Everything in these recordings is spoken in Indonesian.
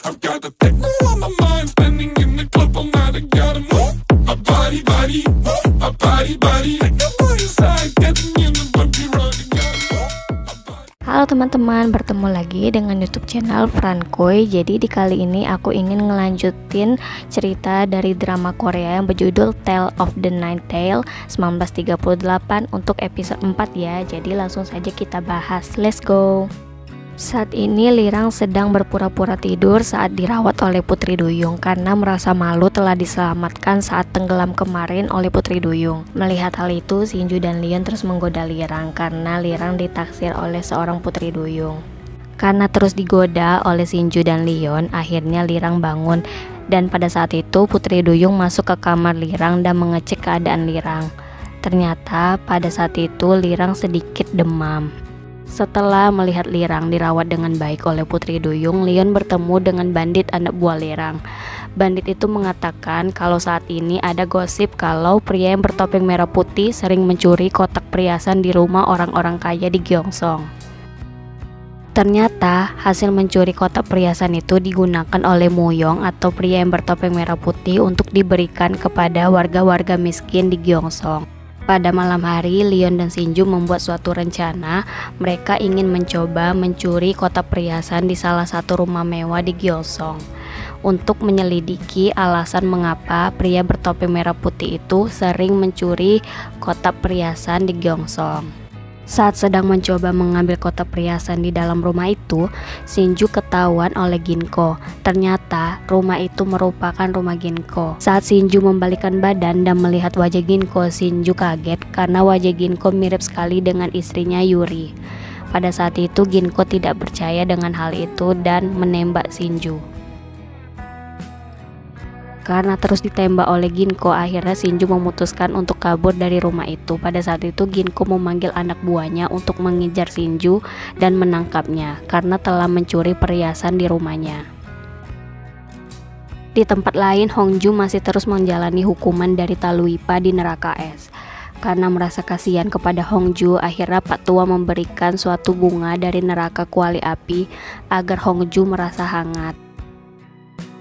I've got the techno on my mind, spending in the club all night. I gotta move my body, move my body. Take the boy inside, getting in the bumpy road. I gotta move my body. Halo teman-teman, bertemu lagi dengan YouTube channel Frankoy. Jadi di kali ini aku ingin ngelanjutin cerita dari drama Korea yang berjudul Tale of the Nine Tail 1938 untuk episode 4 ya. Jadi langsung saja kita bahas. Let's go. Saat ini Lirang sedang berpura-pura tidur saat dirawat oleh Putri Duyung karena merasa malu telah diselamatkan saat tenggelam kemarin oleh Putri Duyung. Melihat hal itu, Shinju dan Leon terus menggoda Lirang karena Lirang ditaksir oleh seorang Putri Duyung. Karena terus digoda oleh Shinju dan Leon, akhirnya Lirang bangun dan pada saat itu Putri Duyung masuk ke kamar Lirang dan mengecek keadaan Lirang. Ternyata pada saat itu Lirang sedikit demam. Setelah melihat Lirang dirawat dengan baik oleh Putri Duyung, Leon bertemu dengan bandit anak buah Lirang. Bandit itu mengatakan kalau saat ini ada gosip kalau pria yang bertopeng merah putih sering mencuri kotak perhiasan di rumah orang-orang kaya di Gyeongsong. Ternyata hasil mencuri kotak perhiasan itu digunakan oleh Muyong atau pria yang bertopeng merah putih untuk diberikan kepada warga-warga miskin di Gyeongsong. Pada malam hari, Leon dan Shinju membuat suatu rencana. Mereka ingin mencoba mencuri kotak perhiasan di salah satu rumah mewah di Gyeongsong untuk menyelidiki alasan mengapa pria bertopeng merah putih itu sering mencuri kotak perhiasan di Gyeongsong. Saat sedang mencoba mengambil kotak perhiasan di dalam rumah itu, Shinju ketahuan oleh Ginko. Ternyata rumah itu merupakan rumah Ginko. Saat Shinju membalikkan badan dan melihat wajah Ginko, Shinju kaget karena wajah Ginko mirip sekali dengan istrinya Yuri. Pada saat itu Ginko tidak percaya dengan hal itu dan menembak Shinju. Karena terus ditembak oleh Ginko, akhirnya Shinju memutuskan untuk kabur dari rumah itu. Pada saat itu Ginko memanggil anak buahnya untuk mengejar Shinju dan menangkapnya karena telah mencuri perhiasan di rumahnya. Di tempat lain, Hongju masih terus menjalani hukuman dari Taluipa di neraka es. Karena merasa kasihan kepada Hongju, akhirnya Pak Tua memberikan suatu bunga dari neraka kuali api agar Hongju merasa hangat.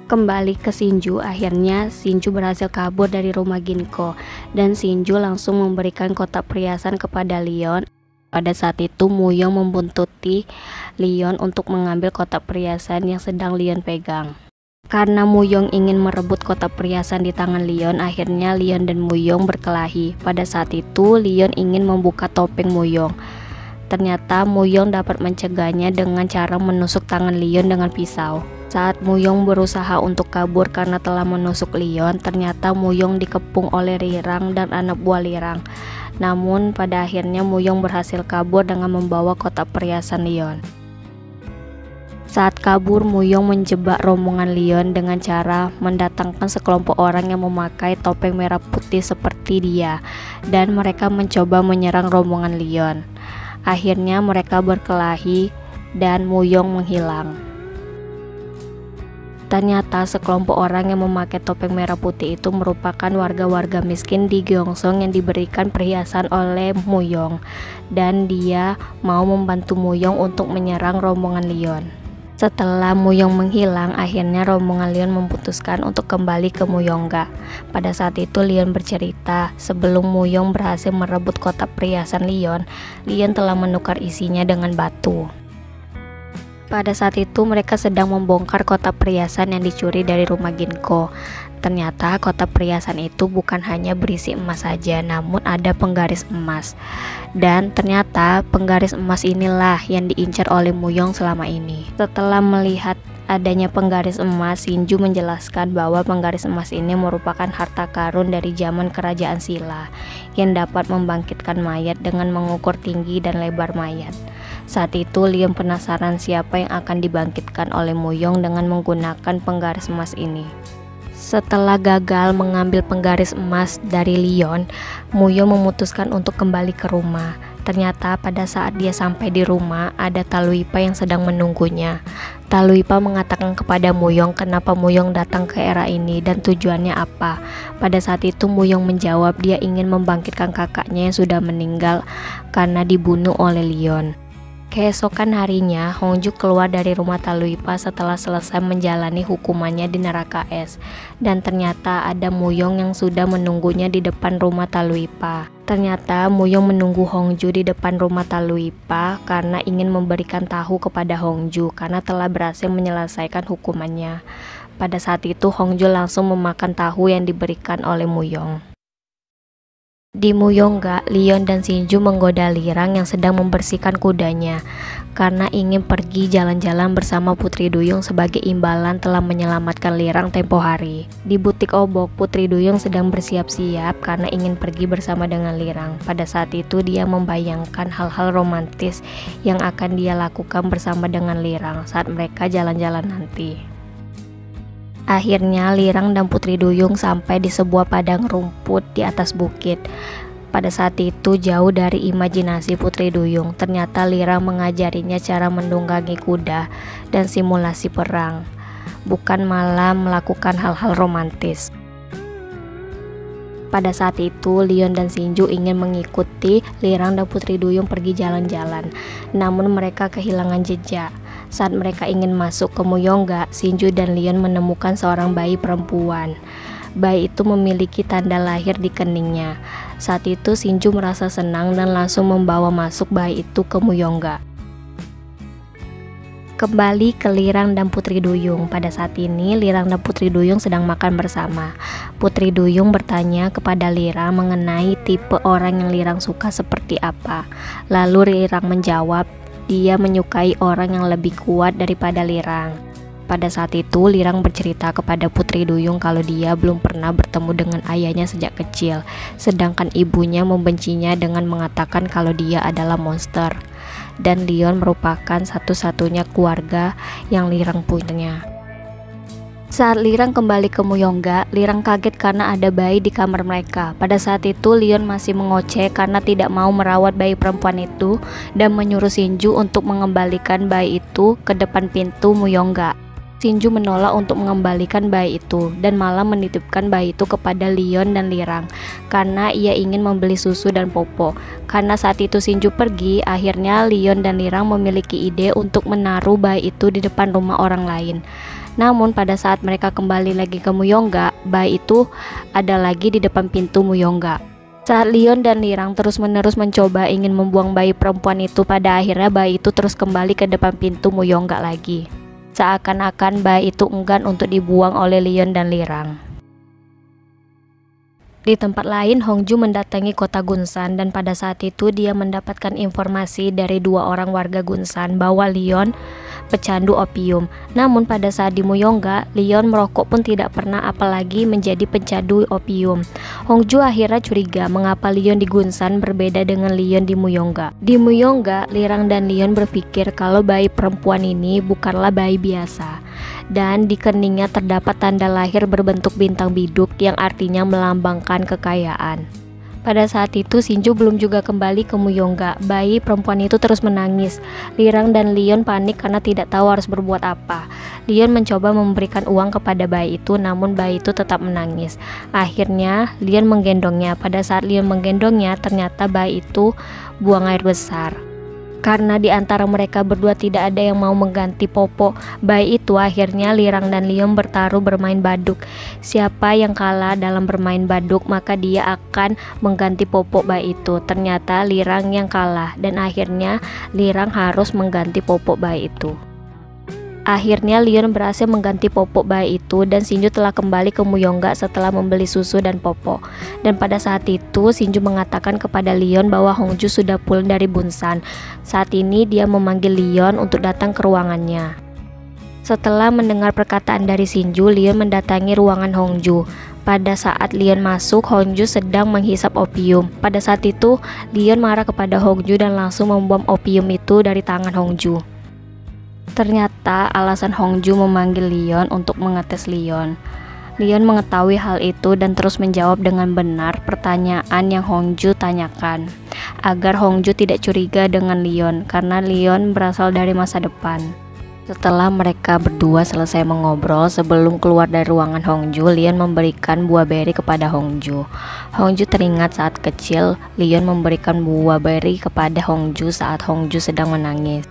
Kembali ke Shinju, akhirnya Shinju berhasil kabur dari rumah Ginko dan Shinju langsung memberikan kotak perhiasan kepada Leon. Pada saat itu Muyong membuntuti Leon untuk mengambil kotak perhiasan yang sedang Leon pegang. Karena Muyong ingin merebut kotak perhiasan di tangan Leon, akhirnya Leon dan Muyong berkelahi. Pada saat itu Leon ingin membuka topeng Muyong. Ternyata Muyong dapat mencegahnya dengan cara menusuk tangan Leon dengan pisau. Saat Muyong berusaha untuk kabur karena telah menusuk Leon, ternyata Muyong dikepung oleh Lirang dan anak buah Lirang. Namun pada akhirnya Muyong berhasil kabur dengan membawa kotak perhiasan Leon. Saat kabur, Muyong menjebak rombongan Leon dengan cara mendatangkan sekelompok orang yang memakai topeng merah putih seperti dia, dan mereka mencoba menyerang rombongan Leon. Akhirnya mereka berkelahi dan Muyong menghilang. Ternyata sekelompok orang yang memakai topeng merah putih itu merupakan warga-warga miskin di Gyeongsong yang diberikan perhiasan oleh Muyong, dan dia mau membantu Muyong untuk menyerang rombongan Leon. Setelah Muyong menghilang, akhirnya rombongan Leon memutuskan untuk kembali ke Muyongga. Pada saat itu Leon bercerita, sebelum Muyong berhasil merebut kotak perhiasan Leon telah menukar isinya dengan batu. Pada saat itu mereka sedang membongkar kotak perhiasan yang dicuri dari rumah Ginko. Ternyata kotak perhiasan itu bukan hanya berisi emas saja, namun ada penggaris emas. Dan ternyata penggaris emas inilah yang diincar oleh Muyong selama ini. Setelah melihat adanya penggaris emas, Shinju menjelaskan bahwa penggaris emas ini merupakan harta karun dari zaman kerajaan Silla yang dapat membangkitkan mayat dengan mengukur tinggi dan lebar mayat. Saat itu Leon penasaran siapa yang akan dibangkitkan oleh Muyong dengan menggunakan penggaris emas ini. Setelah gagal mengambil penggaris emas dari Leon, Muyong memutuskan untuk kembali ke rumah. Ternyata pada saat dia sampai di rumah, ada Taluipa yang sedang menunggunya. Taluipa mengatakan kepada Muyong kenapa Muyong datang ke era ini dan tujuannya apa. Pada saat itu Muyong menjawab dia ingin membangkitkan kakaknya yang sudah meninggal karena dibunuh oleh Leon. Keesokan harinya, Hongju keluar dari rumah Taluipa setelah selesai menjalani hukumannya di neraka es. Dan ternyata ada Muyong yang sudah menunggunya di depan rumah Taluipa. Ternyata Muyong menunggu Hongju di depan rumah Taluipa karena ingin memberikan tahu kepada Hongju karena telah berhasil menyelesaikan hukumannya. Pada saat itu Hongju langsung memakan tahu yang diberikan oleh Muyong. Di Muyongga, Leon dan Shinju menggoda Lirang yang sedang membersihkan kudanya karena ingin pergi jalan-jalan bersama Putri Duyung sebagai imbalan telah menyelamatkan Lirang tempo hari. Di butik obok, Putri Duyung sedang bersiap-siap karena ingin pergi bersama dengan Lirang. Pada saat itu dia membayangkan hal-hal romantis yang akan dia lakukan bersama dengan Lirang saat mereka jalan-jalan nanti. Akhirnya Lirang dan Putri Duyung sampai di sebuah padang rumput di atas bukit. Pada saat itu jauh dari imajinasi Putri Duyung, ternyata Lirang mengajarinya cara mendunggangi kuda dan simulasi perang, bukan malah melakukan hal-hal romantis. Pada saat itu Leon dan Shinju ingin mengikuti Lirang dan Putri Duyung pergi jalan-jalan, namun mereka kehilangan jejak. Saat mereka ingin masuk ke Muyongga, Shinju dan Leon menemukan seorang bayi perempuan. Bayi itu memiliki tanda lahir di keningnya. Saat itu Shinju merasa senang dan langsung membawa masuk bayi itu ke Muyongga. Kembali ke Lirang dan Putri Duyung. Pada saat ini Lirang dan Putri Duyung sedang makan bersama. Putri Duyung bertanya kepada Lirang mengenai tipe orang yang Lirang suka seperti apa. Lalu Lirang menjawab dia menyukai orang yang lebih kuat daripada Lirang. Pada saat itu Lirang bercerita kepada Putri Duyung kalau dia belum pernah bertemu dengan ayahnya sejak kecil, sedangkan ibunya membencinya dengan mengatakan kalau dia adalah monster. Dan Leon merupakan satu-satunya keluarga yang Lirang punya. Saat Lirang kembali ke Muyongga, Lirang kaget karena ada bayi di kamar mereka. Pada saat itu Leon masih mengoceh karena tidak mau merawat bayi perempuan itu dan menyuruh Shinju untuk mengembalikan bayi itu ke depan pintu Muyongga. Shinju menolak untuk mengembalikan bayi itu dan malah menitipkan bayi itu kepada Leon dan Lirang karena ia ingin membeli susu dan popo. Karena saat itu Shinju pergi, akhirnya Leon dan Lirang memiliki ide untuk menaruh bayi itu di depan rumah orang lain. Namun pada saat mereka kembali lagi ke Muyongga, bayi itu ada lagi di depan pintu Muyongga. Saat Leon dan Lirang terus-menerus mencoba ingin membuang bayi perempuan itu, pada akhirnya bayi itu terus kembali ke depan pintu Muyongga lagi. Seakan-akan bayi itu enggan untuk dibuang oleh Leon dan Lirang. Di tempat lain, Hongju mendatangi kota Gunsan dan pada saat itu dia mendapatkan informasi dari dua orang warga Gunsan bahwa Leon pecandu opium. Namun pada saat di Muyongga, Leon merokok pun tidak pernah apalagi menjadi pecandu opium. Hongju akhirnya curiga mengapa Leon di Gunsan berbeda dengan Leon di Muyongga. Di Muyongga, Lirang dan Leon berpikir kalau bayi perempuan ini bukanlah bayi biasa. Dan di keningnya terdapat tanda lahir berbentuk bintang biduk yang artinya melambangkan kekayaan. Pada saat itu Shinju belum juga kembali ke Muyongga. Bayi perempuan itu terus menangis. Lirang dan Leon panik karena tidak tahu harus berbuat apa. Leon mencoba memberikan uang kepada bayi itu, namun bayi itu tetap menangis. Akhirnya Leon menggendongnya. Pada saat Leon menggendongnya, ternyata bayi itu buang air besar. Karena di antara mereka berdua tidak ada yang mau mengganti popok bayi itu, akhirnya Lirang dan Leon bertaruh bermain baduk. Siapa yang kalah dalam bermain baduk, maka dia akan mengganti popok bayi itu. Ternyata Lirang yang kalah dan akhirnya Lirang harus mengganti popok bayi itu. Akhirnya Leon berhasil mengganti popok bayi itu dan Shinju telah kembali ke Muyongga setelah membeli susu dan popok. Dan pada saat itu Shinju mengatakan kepada Leon bahwa Hongju sudah pulang dari Bunsan. Saat ini dia memanggil Leon untuk datang ke ruangannya. Setelah mendengar perkataan dari Shinju, Leon mendatangi ruangan Hongju. Pada saat Leon masuk, Hongju sedang menghisap opium. Pada saat itu Leon marah kepada Hongju dan langsung membuang opium itu dari tangan Hongju. Ternyata alasan Hongju memanggil Leon untuk mengetes Leon. Leon mengetahui hal itu dan terus menjawab dengan benar pertanyaan yang Hongju tanyakan, agar Hongju tidak curiga dengan Leon karena Leon berasal dari masa depan. Setelah mereka berdua selesai mengobrol, sebelum keluar dari ruangan Hongju, Leon memberikan buah beri kepada Hongju. Hongju teringat saat kecil, Leon memberikan buah beri kepada Hongju saat Hongju sedang menangis.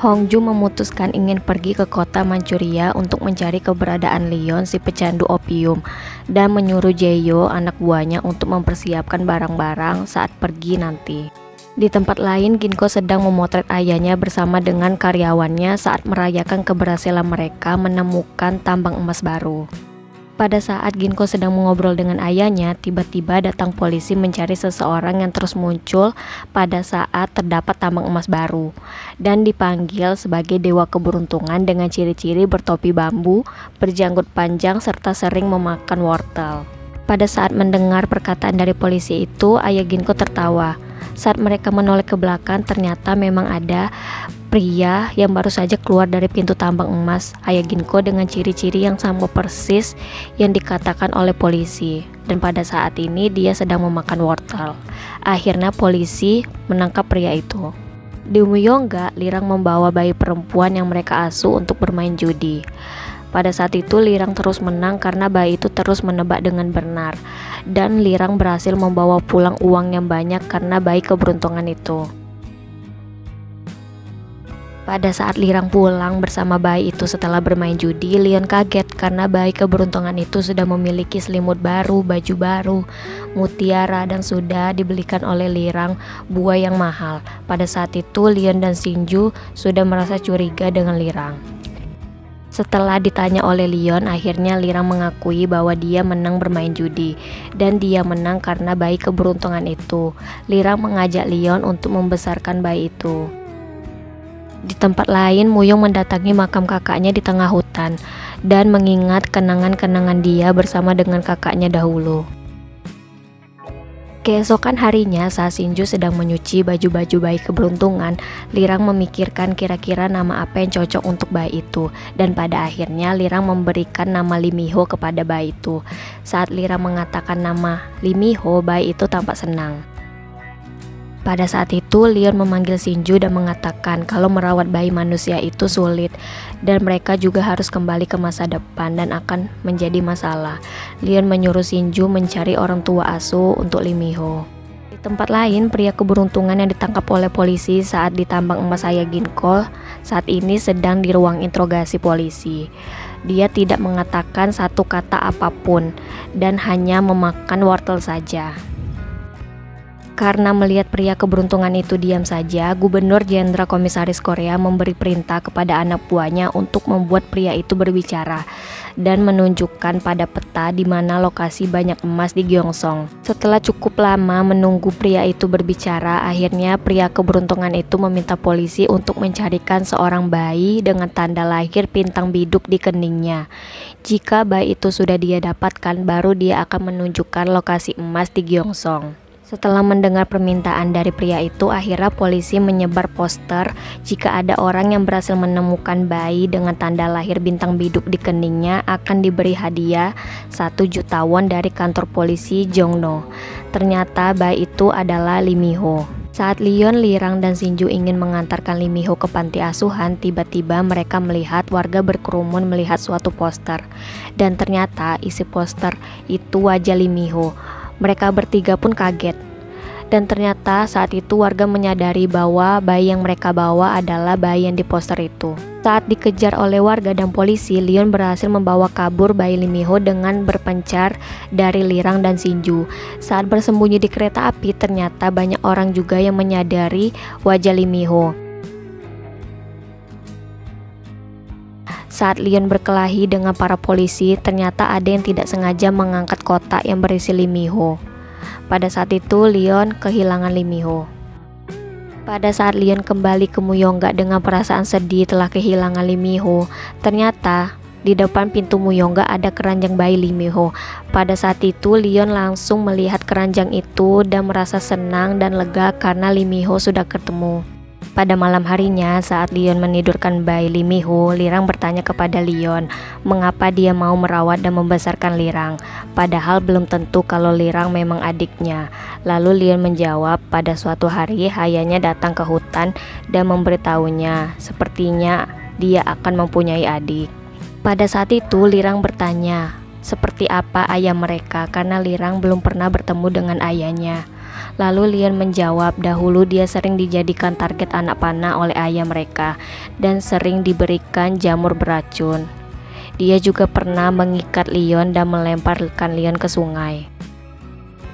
Hongju memutuskan ingin pergi ke kota Manchuria untuk mencari keberadaan Leon, si pecandu opium, dan menyuruh Jaeyo, anak buahnya, untuk mempersiapkan barang-barang saat pergi nanti. Di tempat lain, Ginko sedang memotret ayahnya bersama dengan karyawannya saat merayakan keberhasilan mereka menemukan tambang emas baru. Pada saat Ginko sedang mengobrol dengan ayahnya, tiba-tiba datang polisi mencari seseorang yang terus muncul pada saat terdapat tambang emas baru, dan dipanggil sebagai dewa keberuntungan dengan ciri-ciri bertopi bambu, berjanggut panjang, serta sering memakan wortel. Pada saat mendengar perkataan dari polisi itu, ayah Ginko tertawa. Saat mereka menoleh ke belakang, ternyata memang ada pria yang baru saja keluar dari pintu tambang emas ayah Ginko dengan ciri-ciri yang sama persis yang dikatakan oleh polisi. Dan pada saat ini dia sedang memakan wortel. Akhirnya polisi menangkap pria itu. Di Muyongga, Lirang membawa bayi perempuan yang mereka asuh untuk bermain judi. Pada saat itu Lirang terus menang karena bayi itu terus menebak dengan benar, dan Lirang berhasil membawa pulang uang yang banyak karena bayi keberuntungan itu. Pada saat Lirang pulang bersama bayi itu setelah bermain judi, Leon kaget karena bayi keberuntungan itu sudah memiliki selimut baru, baju baru, mutiara, dan sudah dibelikan oleh Lirang buah yang mahal. Pada saat itu Leon dan Shinju sudah merasa curiga dengan Lirang. Setelah ditanya oleh Leon, akhirnya Lirang mengakui bahwa dia menang bermain judi, dan dia menang karena bayi keberuntungan itu. Lirang mengajak Leon untuk membesarkan bayi itu. Di tempat lain, Muyong mendatangi makam kakaknya di tengah hutan, dan mengingat kenangan-kenangan dia bersama dengan kakaknya dahulu. Keesokan harinya, saat Shinju sedang menyuci baju-baju bayi keberuntungan, Lirang memikirkan kira-kira nama apa yang cocok untuk bayi itu, dan pada akhirnya Lirang memberikan nama Limiho kepada bayi itu. Saat Lirang mengatakan nama Limiho, bayi itu tampak senang. Pada saat itu, Leon memanggil Shinju dan mengatakan kalau merawat bayi manusia itu sulit dan mereka juga harus kembali ke masa depan dan akan menjadi masalah. Leon menyuruh Shinju mencari orang tua asuh untuk Limiho. Di tempat lain, pria keberuntungan yang ditangkap oleh polisi saat ditambang emas ayah Ginko saat ini sedang di ruang interogasi polisi. Dia tidak mengatakan satu kata apapun dan hanya memakan wortel saja. Karena melihat pria keberuntungan itu diam saja, Gubernur Jenderal Komisaris Korea memberi perintah kepada anak buahnya untuk membuat pria itu berbicara dan menunjukkan pada peta di mana lokasi banyak emas di Gyeongsong. Setelah cukup lama menunggu pria itu berbicara, akhirnya pria keberuntungan itu meminta polisi untuk mencarikan seorang bayi dengan tanda lahir bintang biduk di keningnya. Jika bayi itu sudah dia dapatkan, baru dia akan menunjukkan lokasi emas di Gyeongsong. Setelah mendengar permintaan dari pria itu, akhirnya polisi menyebar poster jika ada orang yang berhasil menemukan bayi dengan tanda lahir bintang biduk di keningnya akan diberi hadiah 1 juta won dari kantor polisi Jongno. Ternyata bayi itu adalah Limiho. Saat Leon, Lirang, dan Shinju ingin mengantarkan Limiho ke panti asuhan, tiba-tiba mereka melihat warga berkerumun melihat suatu poster. Dan ternyata isi poster itu wajah Limiho. Mereka bertiga pun kaget. Dan ternyata saat itu warga menyadari bahwa bayi yang mereka bawa adalah bayi yang di poster itu. Saat dikejar oleh warga dan polisi, Leon berhasil membawa kabur bayi Limiho dengan berpencar dari Lirang dan Shinju. Saat bersembunyi di kereta api, ternyata banyak orang juga yang menyadari wajah Limiho. Saat Leon berkelahi dengan para polisi, ternyata ada yang tidak sengaja mengangkat kotak yang berisi Limiho. Pada saat itu, Leon kehilangan Limiho. Pada saat Leon kembali ke Muyongga dengan perasaan sedih telah kehilangan Limiho, ternyata di depan pintu Muyongga ada keranjang bayi Limiho. Pada saat itu, Leon langsung melihat keranjang itu dan merasa senang dan lega karena Limiho sudah ketemu. Pada malam harinya, saat Leon menidurkan bayi Limiho, Lirang bertanya kepada Leon mengapa dia mau merawat dan membesarkan Lirang, padahal belum tentu kalau Lirang memang adiknya. Lalu Leon menjawab, pada suatu hari ayahnya datang ke hutan dan memberitahunya, sepertinya dia akan mempunyai adik. Pada saat itu Lirang bertanya seperti apa ayah mereka karena Lirang belum pernah bertemu dengan ayahnya. Lalu Lian menjawab dahulu dia sering dijadikan target anak panah oleh ayah mereka dan sering diberikan jamur beracun. Dia juga pernah mengikat Leon dan melemparkan Leon ke sungai.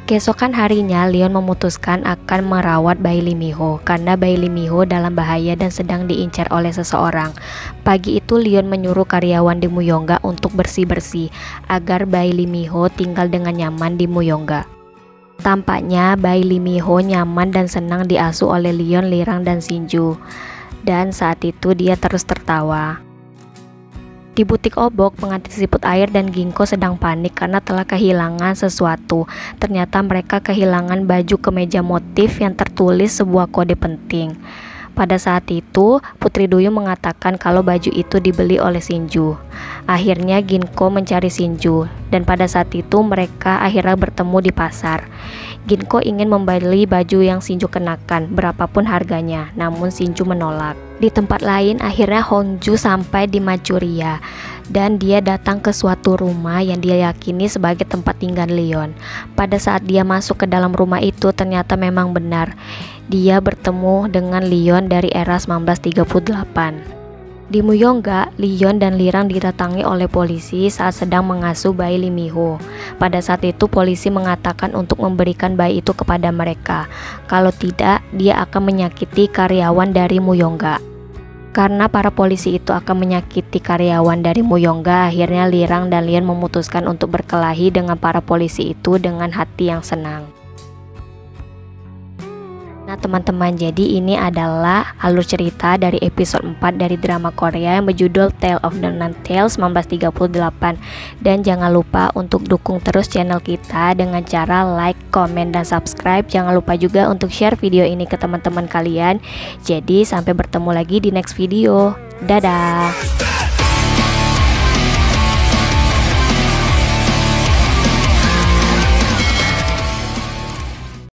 Keesokan harinya, Leon memutuskan akan merawat bayi Lee Mi-ho karena bayi Lee Mi-ho dalam bahaya dan sedang diincar oleh seseorang. Pagi itu Leon menyuruh karyawan di Muyongga untuk bersih-bersih agar bayi Lee Mi-ho tinggal dengan nyaman di Muyongga. Tampaknya bayi Lee Mi-ho nyaman dan senang diasuh oleh Leon, Lirang, dan Shinju. Dan saat itu dia terus tertawa. Di butik obok, pengantin siput air dan Ginkgo sedang panik karena telah kehilangan sesuatu. Ternyata mereka kehilangan baju kemeja motif yang tertulis sebuah kode penting. Pada saat itu, Putri Duyung mengatakan kalau baju itu dibeli oleh Shinju. Akhirnya Ginkgo mencari Shinju, dan pada saat itu mereka akhirnya bertemu di pasar. Ginkgo ingin membeli baju yang Shinju kenakan, berapapun harganya, namun Shinju menolak. Di tempat lain, akhirnya Hongju sampai di Manchuria, dan dia datang ke suatu rumah yang dia yakini sebagai tempat tinggal Leon. Pada saat dia masuk ke dalam rumah itu, ternyata memang benar. Dia bertemu dengan Leon dari era 1938. Di Muyongga, Leon dan Lirang didatangi oleh polisi saat sedang mengasuh bayi Lee Mi-ho. Pada saat itu polisi mengatakan untuk memberikan bayi itu kepada mereka. Kalau tidak, dia akan menyakiti karyawan dari Muyongga. Karena para polisi itu akan menyakiti karyawan dari Muyongga, akhirnya Lirang dan Leon memutuskan untuk berkelahi dengan para polisi itu dengan hati yang senang. Nah teman-teman, jadi ini adalah alur cerita dari episode 4 dari drama Korea yang berjudul Tale of the Nine-Tails 1938. Dan jangan lupa untuk dukung terus channel kita dengan cara like, komen, dan subscribe. Jangan lupa juga untuk share video ini ke teman-teman kalian. Jadi sampai bertemu lagi di next video. Dadah.